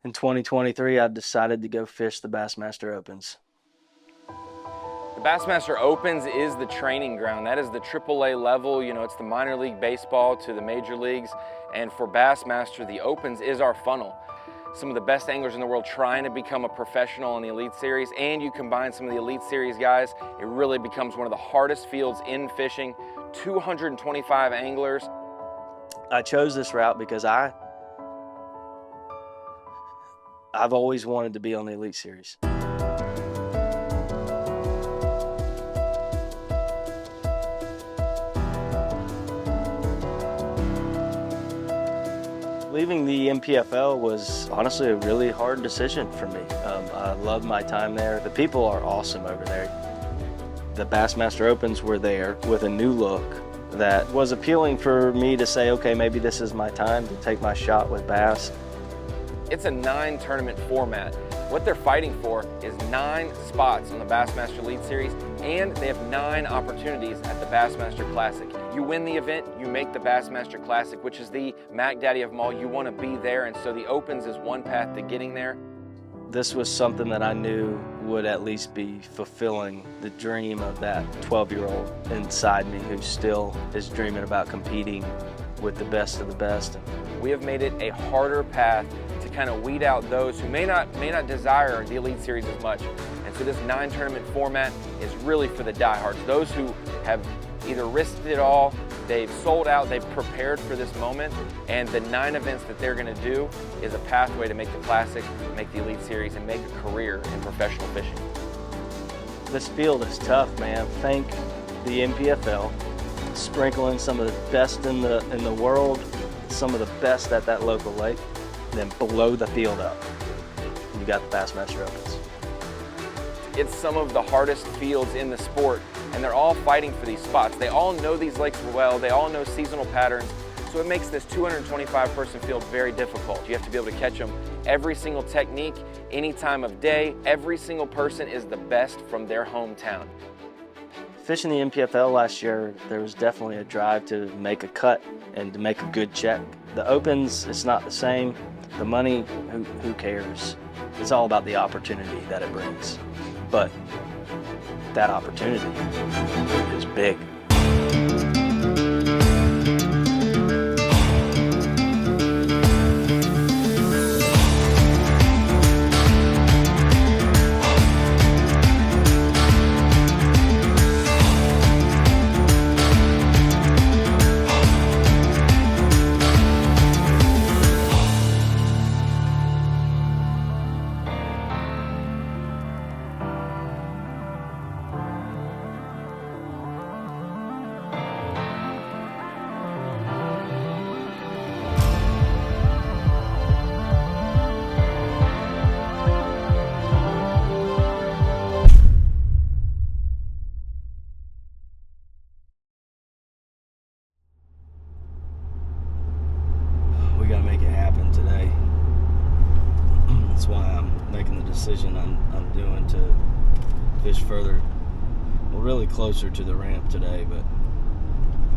In 2023, I decided to go fish the Bassmaster Opens. The Bassmaster Opens is the training ground. That is the AAA level. You know, it's the minor league baseball to the major leagues. And for Bassmaster, the Opens is our funnel. Some of the best anglers in the world trying to become a professional in the Elite Series, and you combine some of the Elite Series guys, it really becomes one of the hardest fields in fishing. 225 anglers. I chose this route because I've always wanted to be on the Elite Series. Leaving the NPFL was honestly a really hard decision for me. I love my time there. The people are awesome over there. The Bassmaster Opens were there with a new look that was appealing for me to say, okay, maybe this is my time to take my shot with bass. It's a 9 tournament format. What they're fighting for is 9 spots on the Bassmaster Elite Series, and they have 9 opportunities at the Bassmaster Classic. You win the event, you make the Bassmaster Classic, which is the Mac Daddy of them all. You want to be there, and so the Opens is one path to getting there. This was something that I knew would at least be fulfilling the dream of that 12-year-old inside me who still is dreaming about competing with the best of the best. We have made it a harder path to kind of weed out those who may not desire the Elite Series as much. And so this 9 tournament format is really for the diehards, those who have either risked it all, they've sold out, they've prepared for this moment, and the 9 events that they're going to do is a pathway to make the Classic, make the Elite Series, and make a career in professional fishing. This field is tough, man. Thank the NPFL, sprinkling some of the best in the world, some of the best at that local lake, then blow the field up. You got the Bassmaster Opens. It's some of the hardest fields in the sport, and they're all fighting for these spots. They all know these lakes well, they all know seasonal patterns, so it makes this 225 person field very difficult. You have to be able to catch them every single technique, any time of day. Every single person is the best from their hometown. Fishing the NPFL last year, there was definitely a drive to make a cut and to make a good check. The Opens, it's not the same. The money, who cares? It's all about the opportunity that it brings. But that opportunity is big. We gotta make it happen today. That's why I'm making the decision I'm doing to fish further, well, really closer to the ramp today, but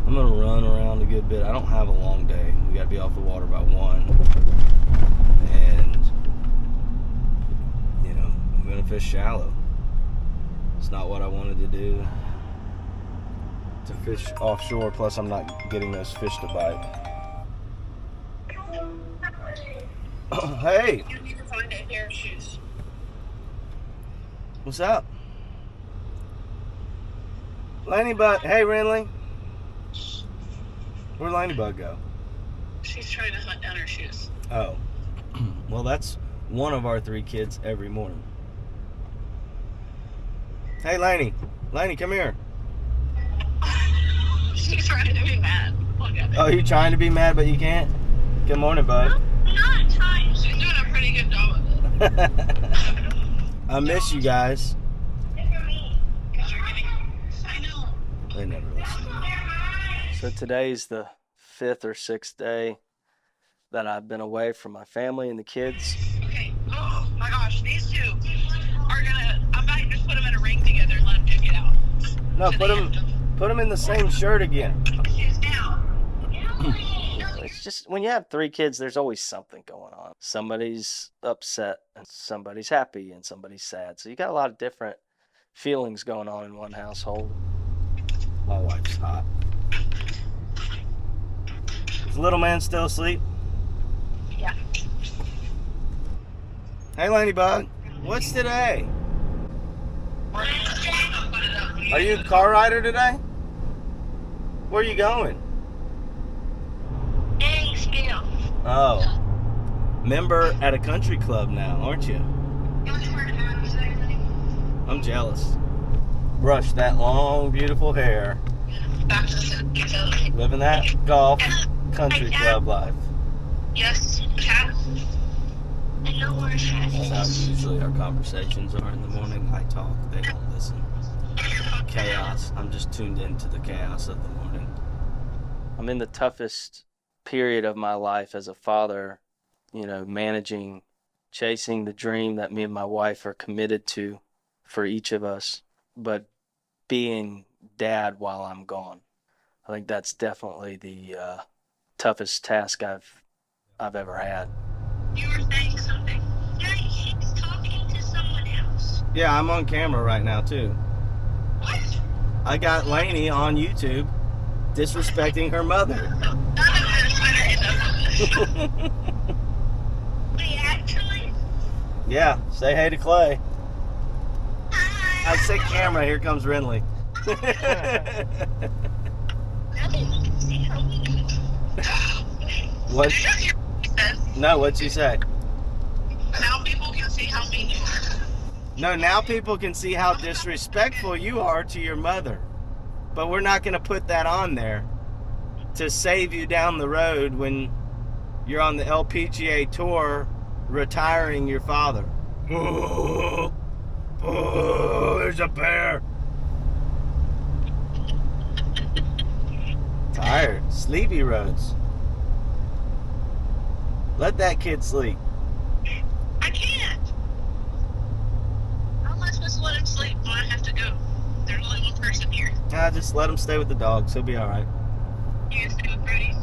I'm gonna run around a good bit. I don't have a long day. We gotta be off the water by 1. And, you know, I'm gonna fish shallow. It's not what I wanted to do, to fish offshore, plus I'm not getting those fish to bite. Hey! You need to find a pair of shoes. What's up? Lanybug. Hey, Renly. Where'd Lanybug go? She's trying to hunt down her shoes. Oh. Well, that's one of our 3 kids every morning. Hey, Laney. Laney, come here. She's trying to be mad. Look at Oh, you're trying to be mad, but you can't? Good morning, bud. I'm not trying. She's doing a pretty good job of it. I miss you guys. Good for me. Because you're getting... I know. They never listen to me. So today's the 5th or 6th day that I've been away from my family and the kids. Okay. Oh, my gosh. These two are going to... I might just put them in a ring together and let them duke it out. No, put them in the same shirt again. Shoes down. It's just when you have 3 kids, there's always something going on. Somebody's upset and somebody's happy and somebody's sad. So you got a lot of different feelings going on in one household. My wife's hot. Is the little man still asleep? Yeah. Hey, Ladybug. What's today? Are you a car rider today? Where are you going? Oh. Member at a country club now, aren't you? I'm jealous. Brush that long, beautiful hair. Living that golf country club life. Yes. That's how usually our conversations are in the morning. I talk, they don't listen. Chaos. I'm just tuned into the chaos of the morning. I'm in the toughest period of my life as a father, you know, managing, chasing the dream that me and my wife are committed to for each of us, but being dad while I'm gone. I think that's definitely the toughest task I've ever had. You were saying something. Daddy, she's talking to someone else. Yeah, I'm on camera right now too. What? I got Lainey on YouTube disrespecting her mother. Wait, actually? Yeah, say hey to Clay. Hi. I say camera, here comes Renly. What? No, what'd she say? Now people can see how mean you are. No, now people can see how disrespectful you are to your mother. But we're not going to put that on there to save you down the road when you're on the LPGA tour retiring your father. Oh, there's a bear. Tired. Sleepy roads. Let that kid sleep. I can't. How am I supposed to let him sleep when I have to go? There's only one person here. Just let him stay with the dogs. He'll be all right. You gonna stay with Brody?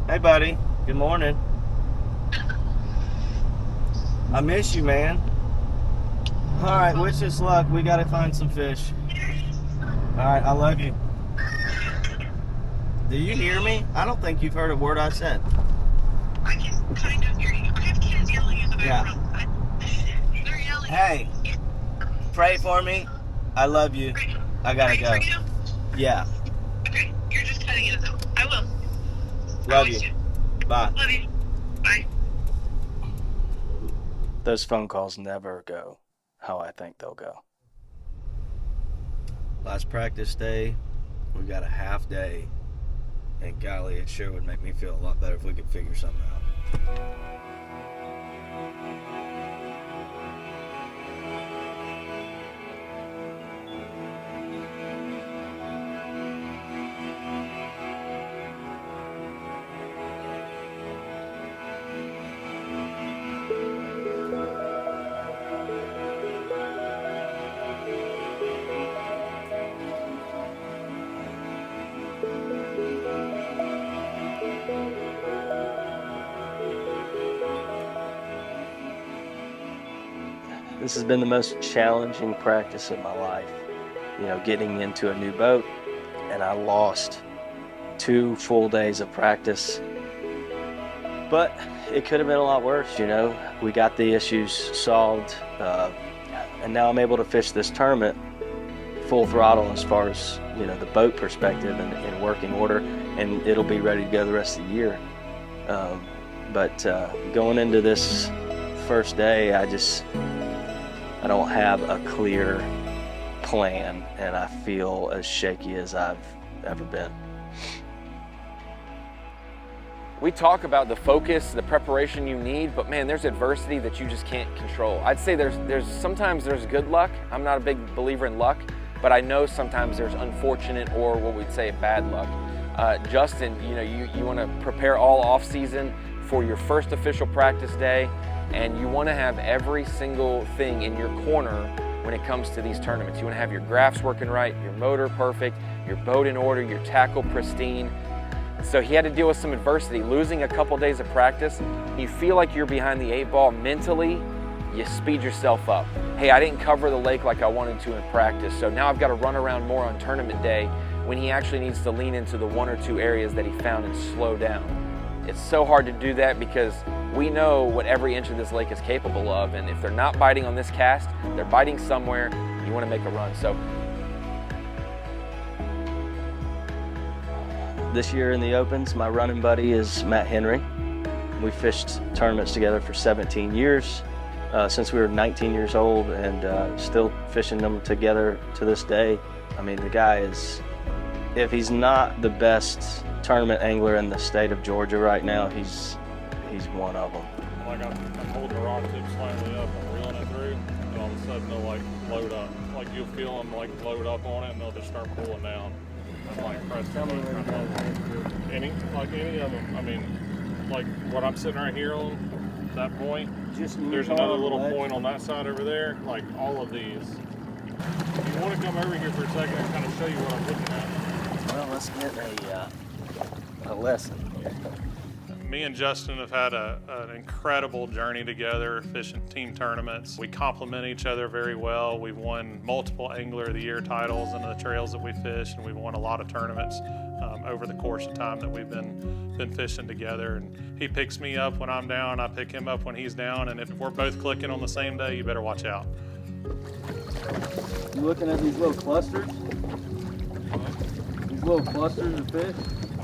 Hey, buddy. Good morning. I miss you, man. All right, wish us luck. We got to find some fish. All right, I love you. Do you hear me? I don't think you've heard a word I said. I can kind of hear you. I have kids yelling in the background. Yeah. They're yelling. Hey, pray for me. I love you. I gotta go. Yeah. Okay, you're just cutting it out. I will. Love you. Bye. Love you. Bye. Those phone calls never go how I think they'll go. Last practice day, we got a half day. And golly, it sure would make me feel a lot better if we could figure something out. This has been the most challenging practice of my life. You know, getting into a new boat, and I lost 2 full days of practice. But it could have been a lot worse, you know. We got the issues solved, and now I'm able to fish this tournament full throttle as far as, you know, the boat perspective and in working order, and it'll be ready to go the rest of the year. But going into this first day, I don't have a clear plan, and I feel as shaky as I've ever been. We talk about the focus, the preparation you need, but man, there's adversity that you just can't control. I'd say sometimes there's good luck. I'm not a big believer in luck, but I know sometimes there's unfortunate or what we'd say bad luck. Justin, you know, you want to prepare all off season for your first official practice day, and you want to have every single thing in your corner when it comes to these tournaments. You want to have your graphs working right, your motor perfect, your boat in order, your tackle pristine. So he had to deal with some adversity, losing a couple days of practice. You feel like you're behind the 8 ball mentally, you speed yourself up. Hey, I didn't cover the lake like I wanted to in practice, so now I've got to run around more on tournament day when he actually needs to lean into the 1 or 2 areas that he found and slow down. It's so hard to do that because we know what every inch of this lake is capable of, and if they're not biting on this cast, they're biting somewhere. You want to make a run. So this year in the Opens, my running buddy is Matt Henry. We fished tournaments together for 17 years, since we were 19 years old, and still fishing them together to this day. I mean, the guy is, if he's not the best tournament angler in the state of Georgia right now, he's one of them. Like I'm holding the rod tip slightly up, I'm reeling it through, and all of a sudden they'll like load up. Like you'll feel them like load up on it, and they'll just start pulling down. I'm like pressing any of them. I mean, like what I'm sitting right here on that point. There's another little point on that side over there. Like all of these. If you want to come over here for a second and kind of show you what I'm looking at. Well, let's get a lesson here. Me and Justin have had an incredible journey together, fishing team tournaments. We complement each other very well. We've won multiple Angler of the Year titles in the trails that we fish, and we've won a lot of tournaments over the course of time that we've been fishing together. And he picks me up when I'm down, I pick him up when he's down, and if we're both clicking on the same day, you better watch out. You looking at these little clusters? These little clusters of fish?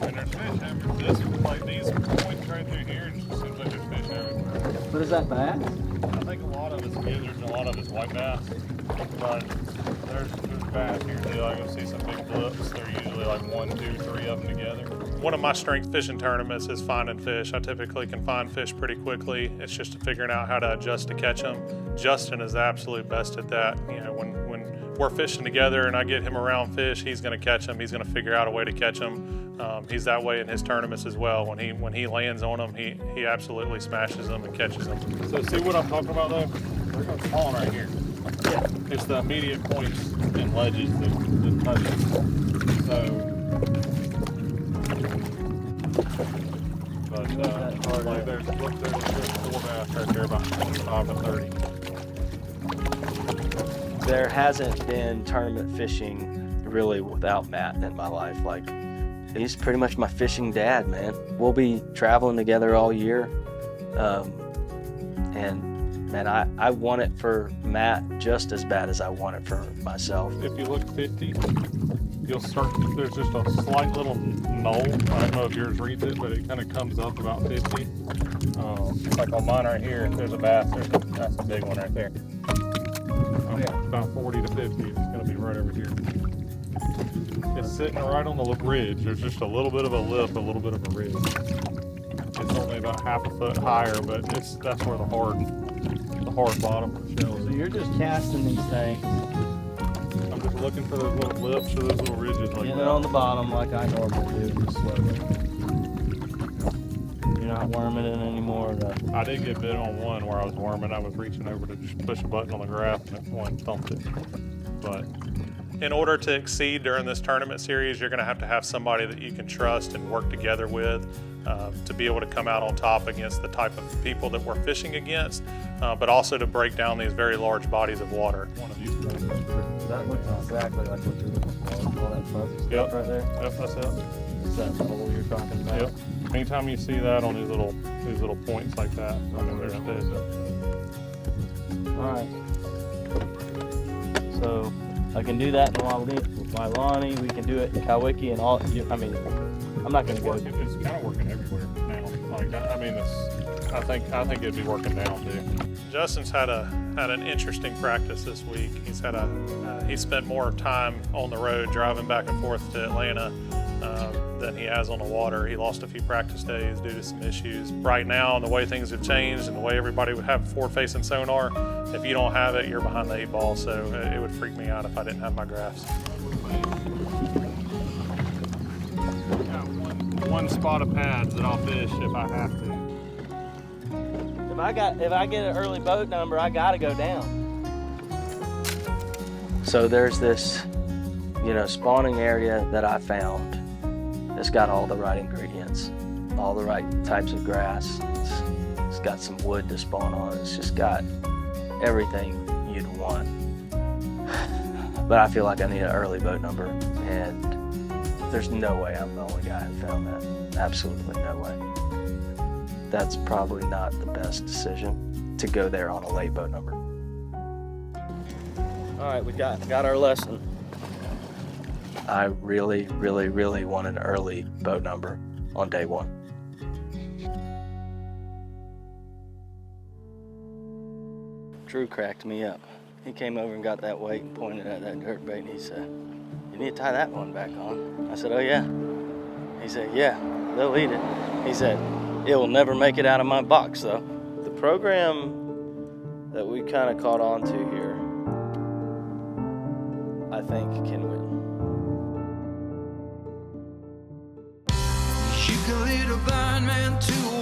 And there's fish everywhere. This, like these points right through here, it just seems like there's fish everywhere. But is that bass? I think a lot of it's gizzards and a lot of it's white bass. But there's bass here too. Like you'll see some big blips. They're usually like 1, 2, 3 of them together. One of my strength fishing tournaments is finding fish. I typically can find fish pretty quickly. It's just figuring out how to adjust to catch them. Justin is the absolute best at that. You know, when we're fishing together and I get him around fish, he's going to catch them. He's going to figure out a way to catch them. He's that way in his tournaments as well. When he lands on them, he absolutely smashes them and catches them. So see what I'm talking about though? We're calling right here. Yeah. It's the immediate points and ledges that touch it. So, but like there's 4 bass right there, about 25 to 30. There hasn't been tournament fishing really without Matt in my life. Like, he's pretty much my fishing dad, man. We'll be traveling together all year. And man, I want it for Matt just as bad as I want it for myself. If you look 50, you'll start, there's just a slight little knoll. I don't know if yours reads it, but it kind of comes up about 50. Like on mine right here, there's a bass. That's a big one right there. About 40 to 50, it's going to be right over here. It's sitting right on the ridge. There's just a little bit of a lip, a little bit of a ridge. It's only about half a foot higher, but that's where the hard bottom of the shell is. So you're just casting these things. I'm just looking for those little lips or those little ridges like Getting that. it on the bottom like I normally do, just slowly. You're not worming it anymore. I did get bit on one where I was worming. I was reaching over to just push a button on the graph and one thumped it. But in order to exceed during this tournament series, you're going to have somebody that you can trust and work together with to be able to come out on top against the type of people that we're fishing against, but also to break down these very large bodies of water. One of these guys. That looks exactly like what you're looking for. All that fuzzy stuff right there. Yep, that's it. Is that the hole you're talking about? Yep. Anytime you see that on these little points like that, I mean, there's fish. All right. So I can do that in my Lonnie. We can do it in Kawiki and all. I mean, I'm not going to go. It's kind of working everywhere now. Like I mean, I think it'd be working down too. Justin's had an interesting practice this week. He spent more time on the road driving back and forth to Atlanta than he has on the water. He lost a few practice days due to some issues. Right now, and the way things have changed and the way everybody would have forward-facing sonar, if you don't have it, you're behind the 8 ball. So it would freak me out if I didn't have my graphs. One spot of pads that I'll fish if I have to. If I get an early boat number, I got to go down. So there's this, spawning area that I found It's got all the right ingredients, all the right types of grass. It's got some wood to spawn on. It's just got everything you'd want. But I feel like I need an early boat number, and there's no way I'm the only guy who found that. Absolutely no way. That's probably not the best decision to go there on a late boat number. All right, we got our lesson. I really, really, really want an early boat number on day one. Drew cracked me up. He came over and got that weight and pointed at that dirt bait, and he said, "You need to tie that one back on." I said, "Oh yeah." He said, "Yeah, they'll eat it." He said, "It will never make it out of my box though." The program that we kind of caught on to here, I think can win. You can lead a blind man to